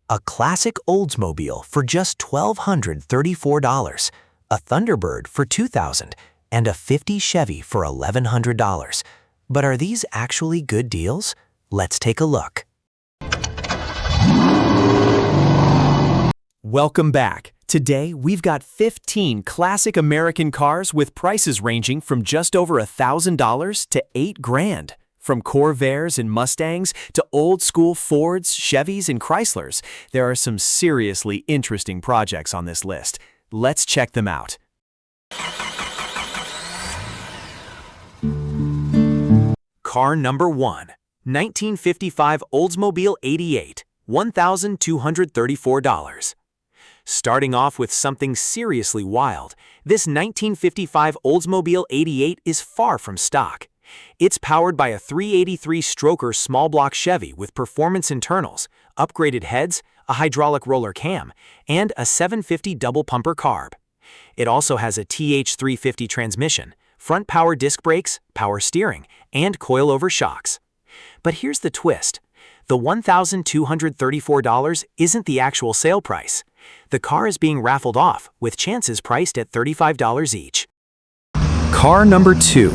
a classic Oldsmobile for just $1,234, a Thunderbird for $2,000, and a '50 Chevy for $1,100. But are these actually good deals? Let's take a look. Welcome back. Today, we've got 15 classic American cars with prices ranging from just over $1,000 to $8,000. From Corvairs and Mustangs to old-school Fords, Chevys, and Chryslers, there are some seriously interesting projects on this list. Let's check them out. Car number 1. 1955 Oldsmobile 88, $1,234. Starting off with something seriously wild, this 1955 Oldsmobile 88 is far from stock. It's powered by a 383-stroker small-block Chevy with performance internals, upgraded heads, a hydraulic roller cam, and a 750 double-pumper carb. It also has a TH350 transmission, front power disc brakes, power steering, and coilover shocks. But here's the twist. The $1,234 isn't the actual sale price. The car is being raffled off, with chances priced at $35 each. Car number 2.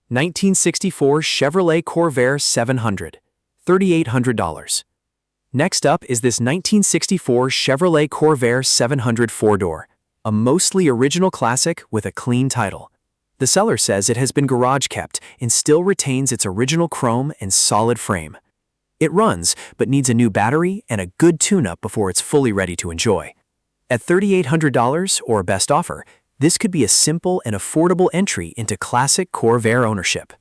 (1964) Chevrolet Corvair 700, $3,800. Next up is this 1964 Chevrolet Corvair 700 four-door, a mostly original classic with a clean title. The seller says it has been garage kept and still retains its original chrome and solid frame. It runs, but needs a new battery and a good tune-up before it's fully ready to enjoy. At $3,800 or best offer, this could be a simple and affordable entry into classic Corvair ownership.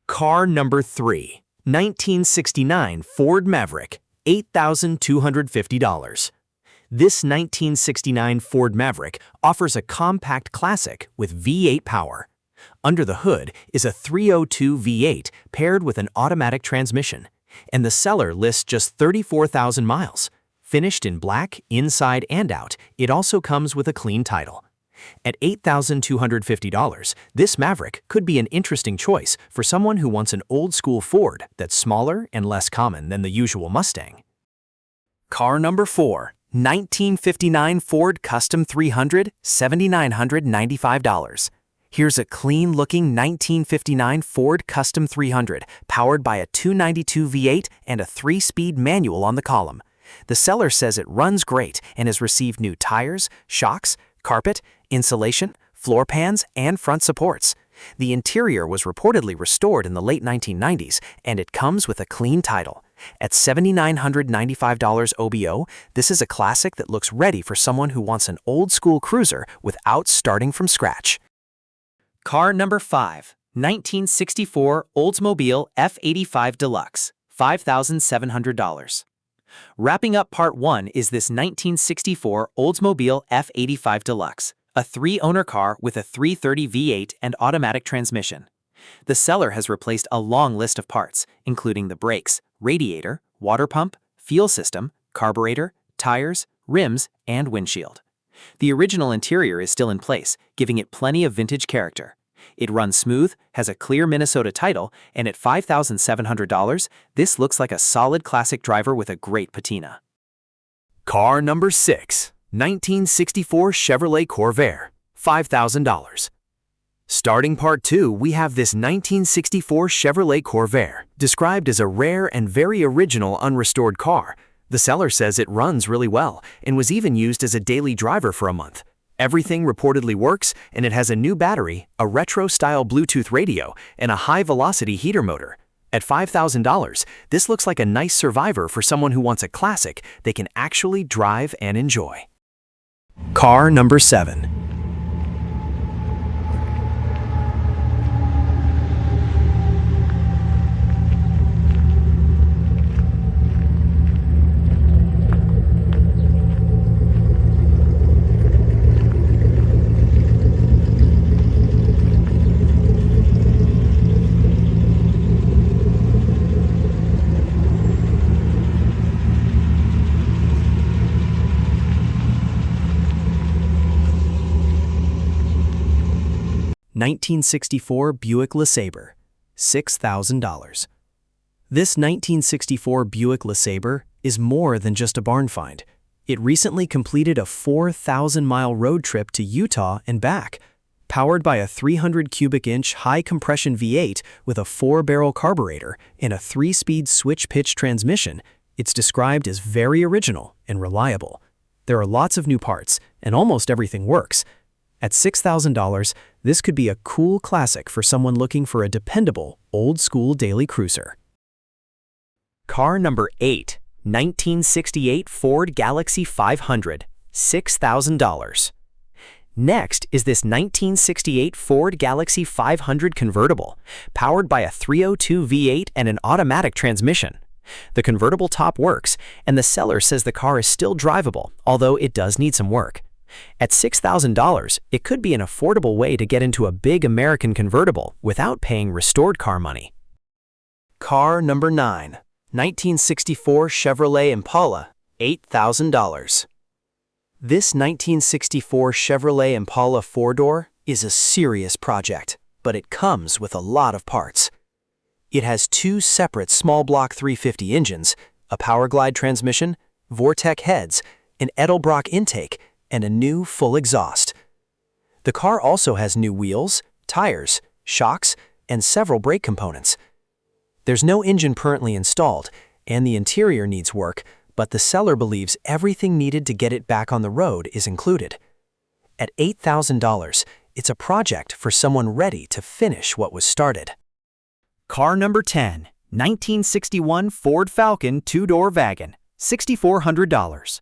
Car number 3. 1969 Ford Maverick, $8,250. This 1969 Ford Maverick offers a compact classic with V8 power. Under the hood is a 302 V8 paired with an automatic transmission, and the seller lists just 34,000 miles. Finished in black, inside and out, it also comes with a clean title. At $8,250, this Maverick could be an interesting choice for someone who wants an old-school Ford that's smaller and less common than the usual Mustang. Car number 4. 1959 Ford Custom 300, $7,995. Here's a clean-looking 1959 Ford Custom 300 powered by a 292 V8 and a 3-speed manual on the column. The seller says it runs great and has received new tires, shocks, carpet, insulation, floor pans, and front supports. The interior was reportedly restored in the late 1990s, and it comes with a clean title. At $7,995 OBO, this is a classic that looks ready for someone who wants an old-school cruiser without starting from scratch. Car number 5. 1964 Oldsmobile F85 Deluxe, $5,700. Wrapping up Part 1 is this 1964 Oldsmobile F85 Deluxe, a 3-owner car with a 330 V8 and automatic transmission. The seller has replaced a long list of parts, including the brakes, radiator, water pump, fuel system, carburetor, tires, rims, and windshield. The original interior is still in place, giving it plenty of vintage character. It runs smooth, has a clear Minnesota title, and at $5,700, this looks like a solid classic driver with a great patina. Car number 6. 1964 Chevrolet Corvair, $5,000. Starting Part 2, we have this 1964 Chevrolet Corvair, described as a rare and very original unrestored car. The seller says it runs really well and was even used as a daily driver for a month. Everything reportedly works, and it has a new battery, a retro-style Bluetooth radio, and a high-velocity heater motor. At $5,000, this looks like a nice survivor for someone who wants a classic they can actually drive and enjoy. Car number 7. $1964 Buick LeSabre, $6,000. This 1964 Buick LeSabre is more than just a barn find. It recently completed a 4,000-mile road trip to Utah and back. Powered by a 300 cubic inch high-compression V8 with a 4-barrel carburetor and a 3-speed switch-pitch transmission, it's described as very original and reliable. There are lots of new parts, and almost everything works. At $6,000, this could be a cool classic for someone looking for a dependable, old-school daily cruiser. Car number 8, 1968 Ford Galaxie 500, $6,000. Next is this 1968 Ford Galaxie 500 convertible, powered by a 302 V8 and an automatic transmission. The convertible top works, and the seller says the car is still drivable, although it does need some work. At $6,000, it could be an affordable way to get into a big American convertible without paying restored car money. Car number 9, 1964 Chevrolet Impala, $8,000. This 1964 Chevrolet Impala 4-door is a serious project, but it comes with a lot of parts. It has 2 separate small block 350 engines, a Powerglide transmission, Vortec heads, an Edelbrock intake, and a new full exhaust. The car also has new wheels, tires, shocks, and several brake components. There's no engine currently installed, and the interior needs work, but the seller believes everything needed to get it back on the road is included. At $8,000, it's a project for someone ready to finish what was started. Car number 10, 1961 Ford Falcon 2-door wagon, $6,400.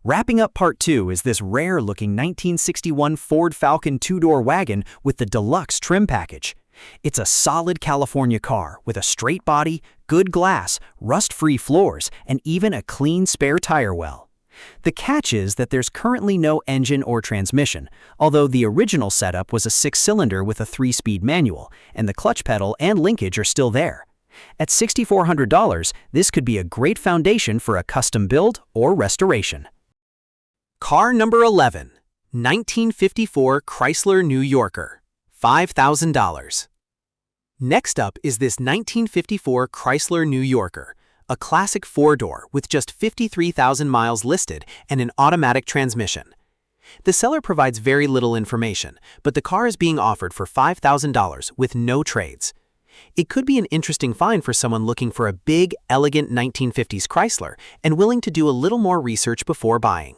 Wrapping up part 2 is this rare-looking 1961 Ford Falcon 2-door wagon with the deluxe trim package. It's a solid California car with a straight body, good glass, rust-free floors, and even a clean spare tire well. The catch is that there's currently no engine or transmission, although the original setup was a 6-cylinder with a 3-speed manual, and the clutch pedal and linkage are still there. At $6,400, this could be a great foundation for a custom build or restoration. Car number 11, 1954 Chrysler New Yorker, $5,000. Next up is this 1954 Chrysler New Yorker, a classic 4-door with just 53,000 miles listed and an automatic transmission. The seller provides very little information, but the car is being offered for $5,000 with no trades. It could be an interesting find for someone looking for a big, elegant 1950s Chrysler and willing to do a little more research before buying.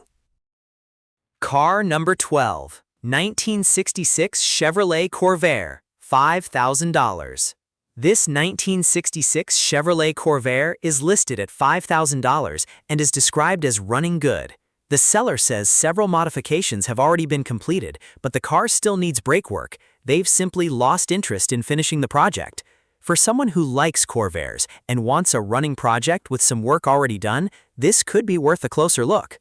Car number 12, 1966 Chevrolet Corvair, $5,000. This 1966 Chevrolet Corvair is listed at $5,000 and is described as running good. The seller says several modifications have already been completed, but the car still needs brake work. They've simply lost interest in finishing the project. For someone who likes Corvairs and wants a running project with some work already done, this could be worth a closer look.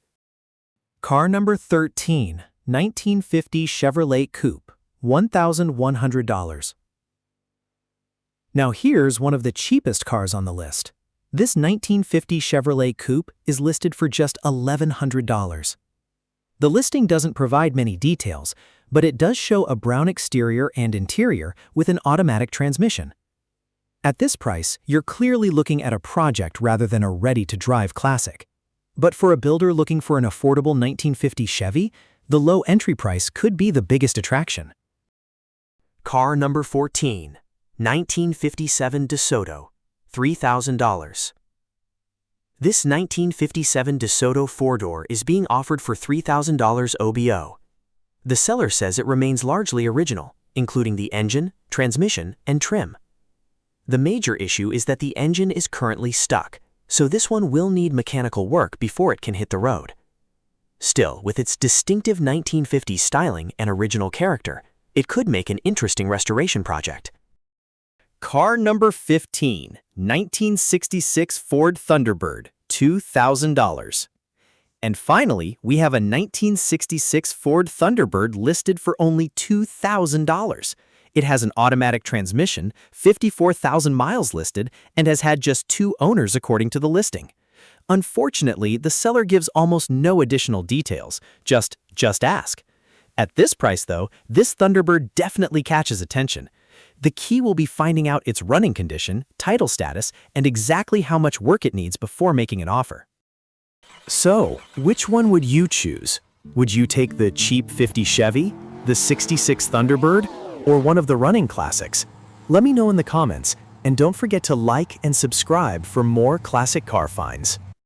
Car number 13, 1950 Chevrolet Coupe, $1,100. Now here's one of the cheapest cars on the list. This 1950 Chevrolet Coupe is listed for just $1,100. The listing doesn't provide many details, but it does show a brown exterior and interior with an automatic transmission. At this price, you're clearly looking at a project rather than a ready-to-drive classic. But for a builder looking for an affordable 1950 Chevy, the low entry price could be the biggest attraction. Car number 14, 1957 DeSoto, $3,000. This 1957 DeSoto 4-door is being offered for $3,000 OBO. The seller says it remains largely original, including the engine, transmission, and trim. The major issue is that the engine is currently stuck, so this one will need mechanical work before it can hit the road. Still, with its distinctive 1950s styling and original character, it could make an interesting restoration project. Car number 15, 1966 Ford Thunderbird, $2,000. And finally, we have a 1966 Ford Thunderbird listed for only $2,000. It has an automatic transmission, 54,000 miles listed, and has had just 2 owners according to the listing. Unfortunately, the seller gives almost no additional details, just ask. At this price though, this Thunderbird definitely catches attention. The key will be finding out its running condition, title status, and exactly how much work it needs before making an offer. So, which one would you choose? Would you take the cheap 50 Chevy, the 66 Thunderbird, or one of the running classics? Let me know in the comments, and don't forget to like and subscribe for more classic car finds.